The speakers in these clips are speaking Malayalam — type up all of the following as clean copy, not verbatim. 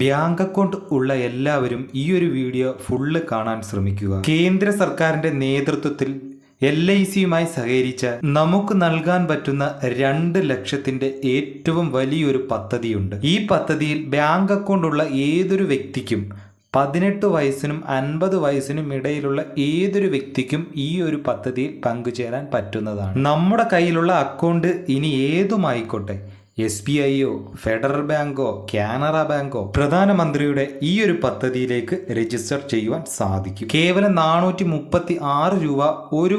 ബാങ്ക് അക്കൗണ്ട് ഉള്ള എല്ലാവരും ഈ ഒരു വീഡിയോ ഫുള്ള് കാണാൻ ശ്രമിക്കുക. കേന്ദ്ര സർക്കാരിന്റെ നേതൃത്വത്തിൽ LICയുമായി സഹകരിച്ച നമുക്ക് നൽകാൻ പറ്റുന്ന 2 ലക്ഷത്തിന്റെ ഏറ്റവും വലിയൊരു പദ്ധതിയുണ്ട്. ഈ പദ്ധതിയിൽ ബാങ്ക് അക്കൗണ്ട് ഉള്ള ഏതൊരു വ്യക്തിക്കും 18 വയസ്സിനും 50 വയസ്സിനും ഇടയിലുള്ള ഏതൊരു വ്യക്തിക്കും ഈ ഒരു പദ്ധതിയിൽ പങ്കുചേരാൻ പറ്റുന്നതാണ്. നമ്മുടെ കയ്യിലുള്ള അക്കൗണ്ട് ഇനി ഏതുമായിക്കോട്ടെ, SBIയോ ഫെഡറൽ ബാങ്കോ കാനറ ബാങ്കോ പ്രധാനമന്ത്രിയുടെ ഈ ഒരു പദ്ധതിയിലേക്ക് രജിസ്റ്റർ ചെയ്യുവാൻ സാധിക്കും. കേവലം 436 രൂപ ഒരു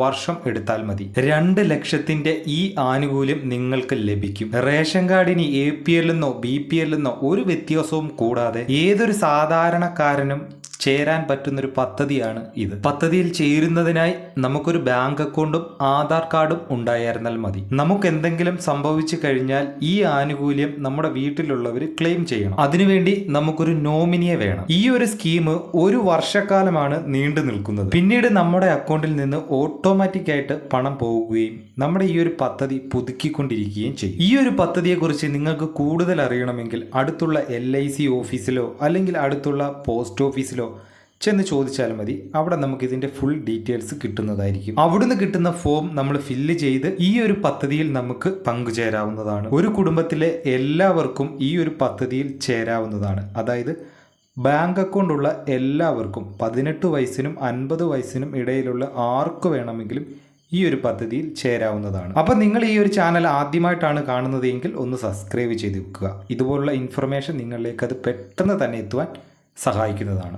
വർഷം എടുത്താൽ മതി. 2 ലക്ഷത്തിന്റെ ഈ ആനുകൂല്യം നിങ്ങൾക്ക് ലഭിക്കും. റേഷൻ കാർഡിന് APL എന്നോ BPL എന്നോ ഒരു വ്യത്യാസവും കൂടാതെ ഏതൊരു സാധാരണക്കാരനും ചേരാൻ പറ്റുന്നൊരു പദ്ധതിയാണ് ഇത്. പദ്ധതിയിൽ ചേരുന്നതിനായി നമുക്കൊരു ബാങ്ക് അക്കൗണ്ടും ആധാർ കാർഡും ഉണ്ടായിരുന്നാൽ മതി. നമുക്ക് എന്തെങ്കിലും സംഭവിച്ചു കഴിഞ്ഞാൽ ഈ ആനുകൂല്യം നമ്മുടെ വീട്ടിലുള്ളവർ ക്ലെയിം ചെയ്യണം. അതിനുവേണ്ടി നമുക്കൊരു നോമിനിയെ വേണം. ഈ ഒരു സ്കീം ഒരു വർഷക്കാലമാണ് നീണ്ടു നിൽക്കുന്നത്. പിന്നീട് നമ്മുടെ അക്കൗണ്ടിൽ നിന്ന് ഓട്ടോമാറ്റിക് ആയിട്ട് പണം പോവുകയും നമ്മുടെ ഈ ഒരു പദ്ധതി പുതുക്കിക്കൊണ്ടിരിക്കുകയും ചെയ്യും. ഈ ഒരു പദ്ധതിയെക്കുറിച്ച് നിങ്ങൾക്ക് കൂടുതൽ അറിയണമെങ്കിൽ അടുത്തുള്ള LIC ഓഫീസിലോ അല്ലെങ്കിൽ അടുത്തുള്ള പോസ്റ്റ് ഓഫീസിലോ ചെന്ന് ചോദിച്ചാൽ മതി. അവിടെ നമുക്ക് ഇതിന്റെ ഫുൾ ഡീറ്റെയിൽസ് കിട്ടുന്നതായിരിക്കും. അവിടുന്ന് കിട്ടുന്ന ഫോം നമ്മൾ ഫില്ല് ചെയ്ത് ഈ ഒരു പദ്ധതിയിൽ നമുക്ക് പങ്കുചേരാവുന്നതാണ്. ഒരു കുടുംബത്തിലെ എല്ലാവർക്കും ഈ ഒരു പദ്ധതിയിൽ ചേരാവുന്നതാണ്. അതായത് ബാങ്ക് അക്കൗണ്ട് ഉള്ള എല്ലാവർക്കും 18 വയസ്സിനും 50 വയസ്സിനും ഇടയിലുള്ള ആർക്ക് വേണമെങ്കിലും ഈ ഒരു പദ്ധതിയിൽ ചേരാവുന്നതാണ്. അപ്പം നിങ്ങൾ ഈ ഒരു ചാനൽ ആദ്യമായിട്ടാണ് കാണുന്നതെങ്കിൽ ഒന്ന് സബ്സ്ക്രൈബ് ചെയ്ത് വെക്കുക. ഇതുപോലുള്ള ഇൻഫർമേഷൻ നിങ്ങളിലേക്ക് അത് പെട്ടെന്ന് തന്നെ എത്തുവാൻ സഹായിക്കുന്നതാണ്.